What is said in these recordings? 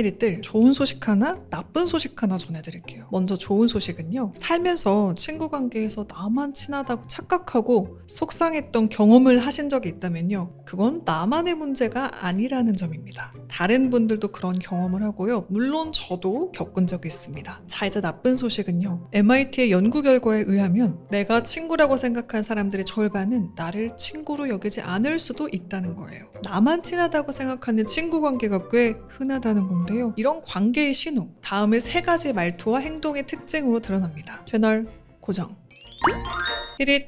히리들, 좋은 소식 하나, 나쁜 소식 하나 전해드릴게요. 먼저 좋은 소식은요. 살면서 친구 관계에서 나만 친하다고 착각하고 속상했던 경험을 하신 적이 있다면요. 그건 나만의 문제가 아니라는 점입니다. 다른 분들도 그런 경험을 하고요. 물론 저도 겪은 적이 있습니다. 자, 이제 나쁜 소식은요. MIT의 연구 결과에 의하면 내가 친구라고 생각한 사람들의 절반은 나를 친구로 여기지 않을 수도 있다는 거예요. 나만 친하다고 생각하는 친구 관계가 꽤 흔하다는 건데요. 이런 관계의 신호, 다음의 3가지 말투와 행동의 특징으로 드러납니다. 채널 고정.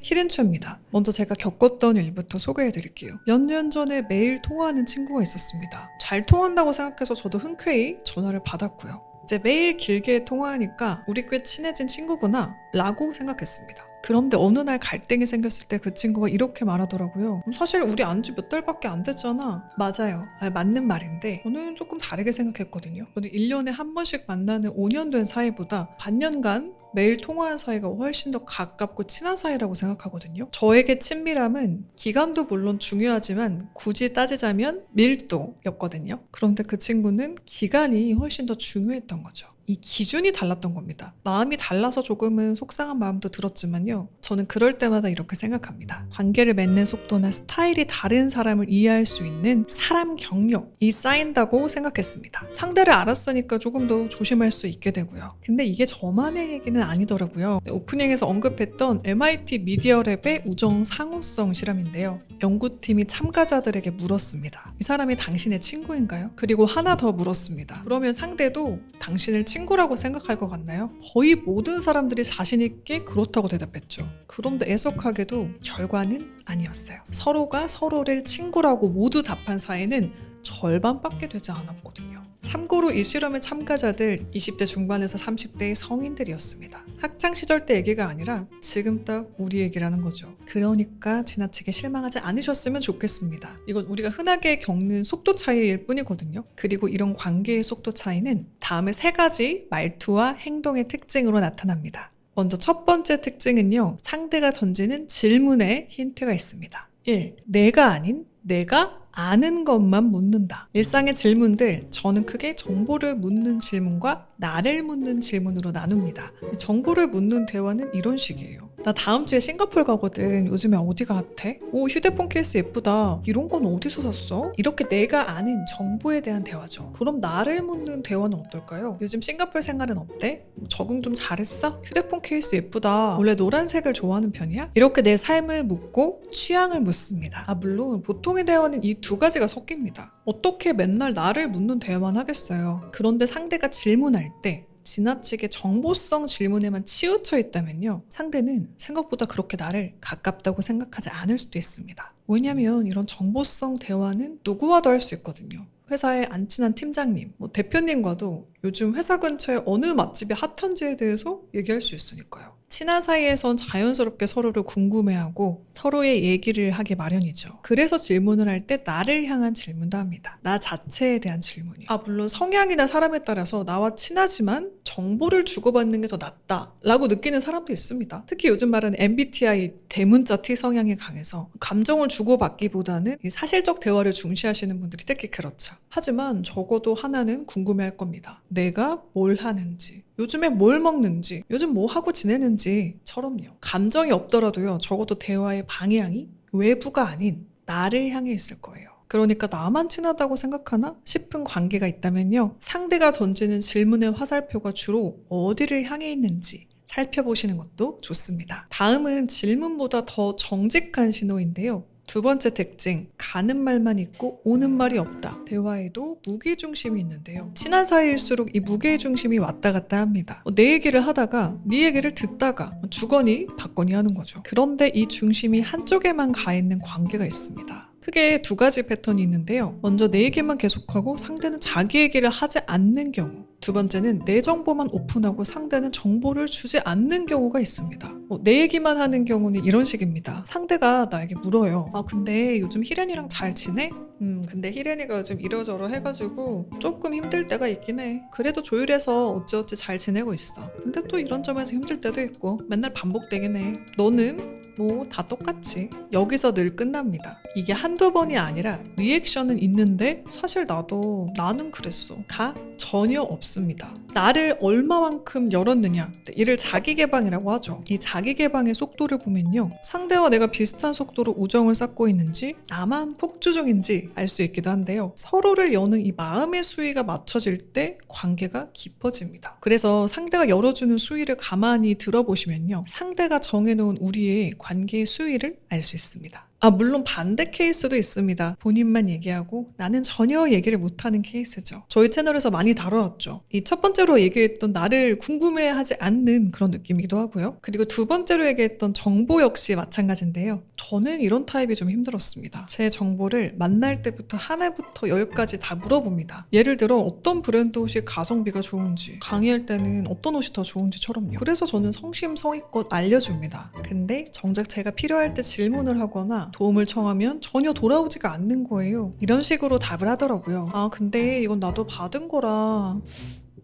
히린추입니다. 먼저 제가 겪었던 일부터 소개해드릴게요. 몇 년 전에 매일 통화하는 친구가 있었습니다. 잘 통한다고 생각해서 저도 흔쾌히 전화를 받았고요. 이제 매일 길게 통화하니까 우리 꽤 친해진 친구구나 라고 생각했습니다. 그런데 어느 날 갈등이 생겼을 때 그 친구가 이렇게 말하더라고요. 사실 우리 안 지 몇 달밖에 안 됐잖아. 맞아요. 맞는 말인데 저는 조금 다르게 생각했거든요. 저는 1년에 한 번씩 만나는 5년 된 사이보다 반년간 매일 통화한 사이가 훨씬 더 가깝고 친한 사이라고 생각하거든요. 저에게 친밀함은 기간도 물론 중요하지만 굳이 따지자면 밀도였거든요. 그런데 그 친구는 기간이 훨씬 더 중요했던 거죠. 이 기준이 달랐던 겁니다. 마음이 달라서 조금은 속상한 마음도 들었지만요. 저는 그럴 때마다 이렇게 생각합니다. 관계를 맺는 속도나 스타일이 다른 사람을 이해할 수 있는 사람 경력이 쌓인다고 생각했습니다. 상대를 알았으니까 조금 더 조심할 수 있게 되고요. 근데 이게 저만의 얘기는 아니더라고요. 오프닝에서 언급했던 MIT 미디어랩의 우정 상호성 실험인데요. 연구팀이 참가자들에게 물었습니다. 이 사람이 당신의 친구인가요? 그리고 하나 더 물었습니다. 그러면 상대도 당신을 친구라고 생각할 것 같나요? 거의 모든 사람들이 자신 있게 그렇다고 대답했죠. 그런데 애석하게도 결과는 아니었어요. 서로가 서로를 친구라고 모두 답한 사이는 절반밖에 되지 않았거든요. 참고로 이 실험의 참가자들 20대 중반에서 30대의 성인들이었습니다. 학창시절 때 얘기가 아니라 지금 딱 우리 얘기라는 거죠. 그러니까 지나치게 실망하지 않으셨으면 좋겠습니다. 이건 우리가 흔하게 겪는 속도 차이일 뿐이거든요. 그리고 이런 관계의 속도 차이는 다음의 3가지 말투와 행동의 특징으로 나타납니다. 먼저 첫 번째 특징은요. 상대가 던지는 질문에 힌트가 있습니다. 1. 내가 아닌 내가 아는 것만 묻는다. 일상의 질문들, 저는 크게 정보를 묻는 질문과 나를 묻는 질문으로 나눕니다. 정보를 묻는 대화는 이런 식이에요. 나 다음 주에 싱가포르 가거든. 요즘에 어디 갔대? 오, 휴대폰 케이스 예쁘다. 이런 건 어디서 샀어? 이렇게 내가 아는 정보에 대한 대화죠. 그럼 나를 묻는 대화는 어떨까요? 요즘 싱가포르 생활은 어때? 적응 좀 잘했어? 휴대폰 케이스 예쁘다. 원래 노란색을 좋아하는 편이야? 이렇게 내 삶을 묻고 취향을 묻습니다. 물론 보통의 대화는 이 2가지가 섞입니다. 어떻게 맨날 나를 묻는 대화만 하겠어요. 그런데 상대가 질문할 때 지나치게 정보성 질문에만 치우쳐 있다면요. 상대는 생각보다 그렇게 나를 가깝다고 생각하지 않을 수도 있습니다. 왜냐면 이런 정보성 대화는 누구와도 할 수 있거든요. 회사에 안 친한 팀장님, 대표님과도 요즘 회사 근처에 어느 맛집이 핫한지에 대해서 얘기할 수 있으니까요. 친한 사이에선 자연스럽게 서로를 궁금해하고 서로의 얘기를 하기 마련이죠. 그래서 질문을 할 때 나를 향한 질문도 합니다. 나 자체에 대한 질문이. 물론 성향이나 사람에 따라서 나와 친하지만 정보를 주고받는 게 더 낫다 라고 느끼는 사람도 있습니다. 특히 요즘 말하는 MBTI 대문자 T 성향이 강해서 감정을 주고받기보다는 이 사실적 대화를 중시하시는 분들이 특히 그렇죠. 하지만 적어도 하나는 궁금해할 겁니다. 내가 뭘 하는지, 요즘에 뭘 먹는지, 요즘 뭐 하고 지내는지처럼요. 감정이 없더라도요. 적어도 대화의 방향이 외부가 아닌 나를 향해 있을 거예요. 그러니까 나만 친하다고 생각하나 싶은 관계가 있다면요. 상대가 던지는 질문의 화살표가 주로 어디를 향해 있는지 살펴보시는 것도 좋습니다. 다음은 질문보다 더 정직한 신호인데요. 2번째 특징, 가는 말만 있고 오는 말이 없다. 대화에도 무게중심이 있는데요. 친한 사이일수록 이 무게중심이 왔다 갔다 합니다. 내 얘기를 하다가 네 얘기를 듣다가 주거니 받거니 하는 거죠. 그런데 이 중심이 한쪽에만 가 있는 관계가 있습니다. 크게 2가지 패턴이 있는데요. 먼저 내 얘기만 계속하고 상대는 자기 얘기를 하지 않는 경우. 두 번째는 내 정보만 오픈하고 상대는 정보를 주지 않는 경우가 있습니다. 내 얘기만 하는 경우는 이런 식입니다. 상대가 나에게 물어요. 아 근데 요즘 희련이랑 잘 지내? 근데 희련이가 요즘 이러저러 해가지고 조금 힘들 때가 있긴 해. 그래도 조율해서 어찌어찌 잘 지내고 있어. 근데 또 이런 점에서 힘들 때도 있고 맨날 반복되긴 해. 너는? 뭐 다 똑같지. 여기서 늘 끝납니다. 이게 한두 번이 아니라 리액션은 있는데 사실 나는 그랬어. 가 전혀 없습니다. 나를 얼마만큼 열었느냐. 이를 자기개방이라고 하죠. 이 자기개방의 속도를 보면요. 상대와 내가 비슷한 속도로 우정을 쌓고 있는지 나만 폭주 중인지 알 수 있기도 한데요. 서로를 여는 이 마음의 수위가 맞춰질 때 관계가 깊어집니다. 그래서 상대가 열어주는 수위를 가만히 들어보시면요. 상대가 정해놓은 우리의 관계의 수위를 알 수 있습니다. 물론 반대 케이스도 있습니다. 본인만 얘기하고 나는 전혀 얘기를 못하는 케이스죠. 저희 채널에서 많이 다뤄왔죠. 이 첫 번째로 얘기했던 나를 궁금해하지 않는 그런 느낌이기도 하고요. 그리고 두 번째로 얘기했던 정보 역시 마찬가지인데요. 저는 이런 타입이 좀 힘들었습니다. 제 정보를 만날 때부터 하나부터 열까지 다 물어봅니다. 예를 들어 어떤 브랜드 옷이 가성비가 좋은지, 강의할 때는 어떤 옷이 더 좋은지처럼요. 그래서 저는 성심성의껏 알려줍니다. 근데 정작 제가 필요할 때 질문을 하거나 도움을 청하면 전혀 돌아오지가 않는 거예요. 이런 식으로 답을 하더라고요. 근데 이건 나도 받은 거라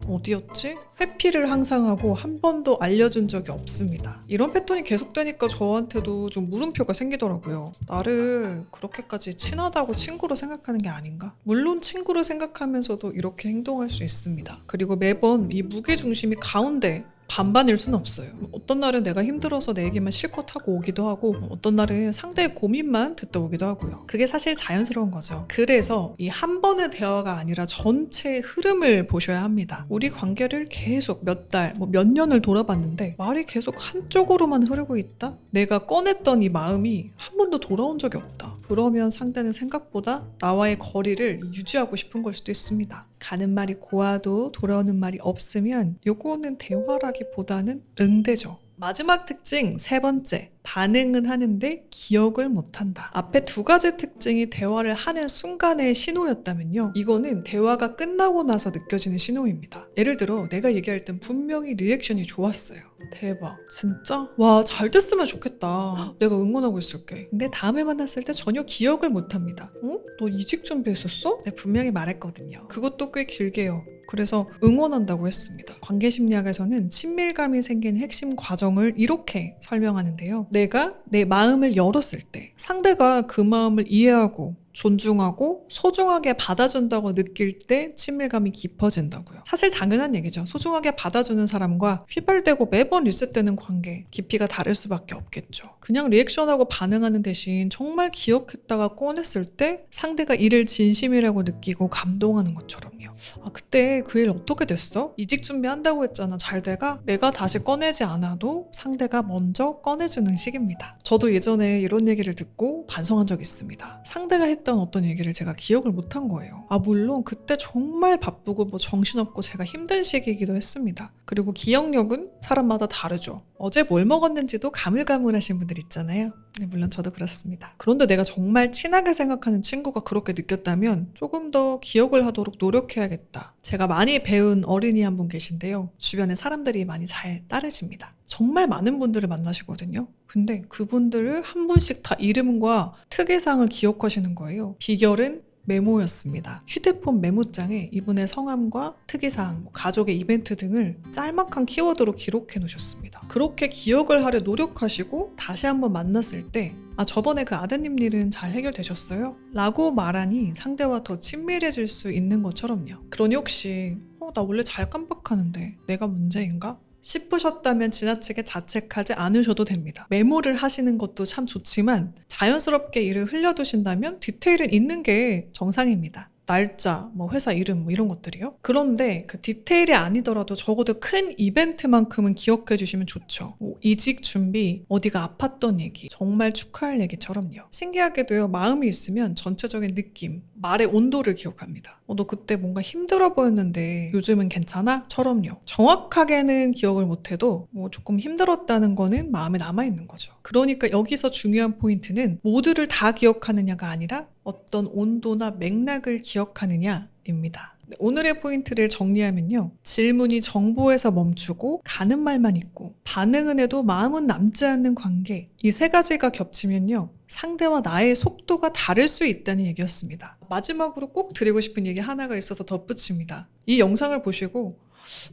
어디였지? 회피를 항상 하고 한 번도 알려준 적이 없습니다. 이런 패턴이 계속되니까 저한테도 좀 물음표가 생기더라고요. 나를 그렇게까지 친하다고 친구로 생각하는 게 아닌가? 물론 친구로 생각하면서도 이렇게 행동할 수 있습니다. 그리고 매번 이 무게중심이 가운데 반반일 수는 없어요. 어떤 날은 내가 힘들어서 내 얘기만 실컷 하고 오기도 하고 어떤 날은 상대의 고민만 듣다 오기도 하고요. 그게 사실 자연스러운 거죠. 그래서 이 한 번의 대화가 아니라 전체의 흐름을 보셔야 합니다. 우리 관계를 계속 몇 달, 몇 년을 돌아봤는데 말이 계속 한쪽으로만 흐르고 있다? 내가 꺼냈던 이 마음이 한 번도 돌아온 적이 없다. 그러면 상대는 생각보다 나와의 거리를 유지하고 싶은 걸 수도 있습니다. 가는 말이 고와도 돌아오는 말이 없으면 요거는 대화라기보다는 응대죠. 마지막 특징 세 번째, 반응은 하는데 기억을 못한다. 앞에 두 가지 특징이 대화를 하는 순간의 신호였다면요. 이거는 대화가 끝나고 나서 느껴지는 신호입니다. 예를 들어 내가 얘기할 땐 분명히 리액션이 좋았어요. 대박. 진짜? 와, 잘 됐으면 좋겠다. 내가 응원하고 있을게. 근데 다음에 만났을 때 전혀 기억을 못합니다. 너 이직 준비했었어? 내가 분명히 말했거든요. 그것도 꽤 길게요. 그래서 응원한다고 했습니다. 관계심리학에서는 친밀감이 생기는 핵심 과정을 이렇게 설명하는데요. 내가 내 마음을 열었을 때 상대가 그 마음을 이해하고 존중하고 소중하게 받아준다고 느낄 때 친밀감이 깊어진다고요. 사실 당연한 얘기죠. 소중하게 받아주는 사람과 휘발되고 매번 리셋되는 관계, 깊이가 다를 수밖에 없겠죠. 그냥 리액션하고 반응하는 대신 정말 기억했다가 꺼냈을 때 상대가 이를 진심이라고 느끼고 감동하는 것처럼요. 그때 그 일 어떻게 됐어? 이직 준비한다고 했잖아. 잘 돼가? 내가 다시 꺼내지 않아도 상대가 먼저 꺼내주는 식입니다. 저도 예전에 이런 얘기를 듣고 반성한 적이 있습니다. 상대가 했던 어떤 얘기를 제가 기억을 못한 거예요. 물론 그때 정말 바쁘고 정신없고 제가 힘든 시기이기도 했습니다. 그리고 기억력은 사람마다 다르죠. 어제 뭘 먹었는지도 가물가물하신 분들 있잖아요. 물론 저도 그렇습니다. 그런데 내가 정말 친하게 생각하는 친구가 그렇게 느꼈다면 조금 더 기억을 하도록 노력해야겠다. 제가 많이 배운 어린이 한 분 계신데요. 주변에 사람들이 많이 잘 따르십니다. 정말 많은 분들을 만나시거든요. 근데 그분들을 한 분씩 다 이름과 특이사항을 기억하시는 거예요. 비결은 메모였습니다. 휴대폰 메모장에 이분의 성함과 특이사항, 가족의 이벤트 등을 짤막한 키워드로 기록해 놓으셨습니다. 그렇게 기억을 하려 노력하시고 다시 한번 만났을 때 저번에 그 아드님 일은 잘 해결되셨어요? 라고 말하니 상대와 더 친밀해질 수 있는 것처럼요. 그러니 혹시 나 원래 잘 깜빡하는데 내가 문제인가? 싶으셨다면 지나치게 자책하지 않으셔도 됩니다. 메모를 하시는 것도 참 좋지만 자연스럽게 일을 흘려두신다면 디테일은 있는 게 정상입니다. 날짜, 회사 이름 이런 것들이요. 그런데 그 디테일이 아니더라도 적어도 큰 이벤트만큼은 기억해 주시면 좋죠. 이직 준비, 어디가 아팠던 얘기, 정말 축하할 얘기처럼요. 신기하게도요. 마음이 있으면 전체적인 느낌, 말의 온도를 기억합니다. 너 그때 뭔가 힘들어 보였는데 요즘은 괜찮아? 처럼요. 정확하게는 기억을 못해도 조금 힘들었다는 거는 마음에 남아있는 거죠. 그러니까 여기서 중요한 포인트는 모두를 다 기억하느냐가 아니라 어떤 온도나 맥락을 기억하느냐입니다. 오늘의 포인트를 정리하면요. 질문이 정보에서 멈추고 가는 말만 있고 반응은 해도 마음은 남지 않는 관계. 이 세 가지가 겹치면요. 상대와 나의 속도가 다를 수 있다는 얘기였습니다. 마지막으로 꼭 드리고 싶은 얘기 하나가 있어서 덧붙입니다. 이 영상을 보시고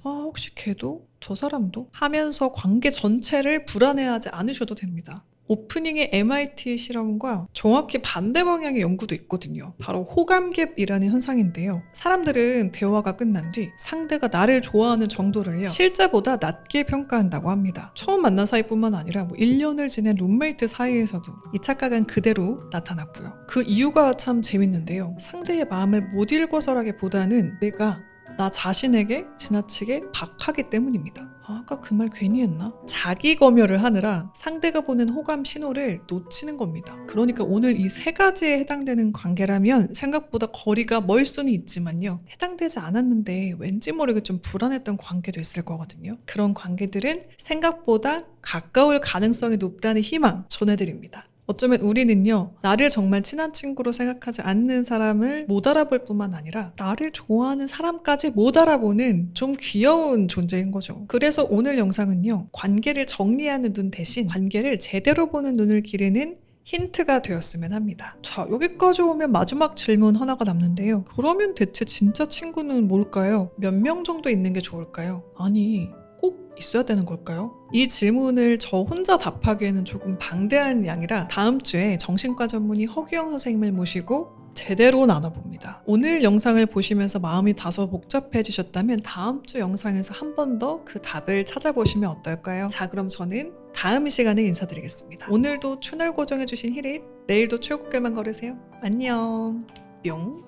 혹시 걔도? 저 사람도? 하면서 관계 전체를 불안해하지 않으셔도 됩니다. 오프닝의 MIT 실험과 정확히 반대 방향의 연구도 있거든요. 바로 호감갭이라는 현상인데요. 사람들은 대화가 끝난 뒤 상대가 나를 좋아하는 정도를요, 실제보다 낮게 평가한다고 합니다. 처음 만난 사이뿐만 아니라 1년을 지낸 룸메이트 사이에서도 이 착각은 그대로 나타났고요. 그 이유가 참 재밌는데요. 상대의 마음을 못 읽어서라기보다는 내가 나 자신에게 지나치게 박하기 때문입니다. 아까 그 말 괜히 했나? 자기 검열을 하느라 상대가 보는 호감 신호를 놓치는 겁니다. 그러니까 오늘 이 세 가지에 해당되는 관계라면 생각보다 거리가 멀 수는 있지만요. 해당되지 않았는데 왠지 모르게 좀 불안했던 관계도 있을 거거든요. 그런 관계들은 생각보다 가까울 가능성이 높다는 희망 전해드립니다. 어쩌면 우리는요, 나를 정말 친한 친구로 생각하지 않는 사람을 못 알아볼 뿐만 아니라 나를 좋아하는 사람까지 못 알아보는 좀 귀여운 존재인 거죠. 그래서 오늘 영상은요, 관계를 정리하는 눈 대신 관계를 제대로 보는 눈을 기르는 힌트가 되었으면 합니다. 자, 여기까지 오면 마지막 질문 하나가 남는데요. 그러면 대체 진짜 친구는 뭘까요? 몇 명 정도 있는 게 좋을까요? 아니, 꼭 있어야 되는 걸까요? 이 질문을 저 혼자 답하기에는 조금 방대한 양이라 다음 주에 정신과 전문의 허규영 선생님을 모시고 제대로 나눠봅니다. 오늘 영상을 보시면서 마음이 다소 복잡해지셨다면 다음 주 영상에서 한 번 더 그 답을 찾아보시면 어떨까요? 자, 그럼 저는 다음 시간에 인사드리겠습니다. 오늘도 채널 고정해주신 히릿, 내일도 출국길만 걸으세요. 안녕. 뿅.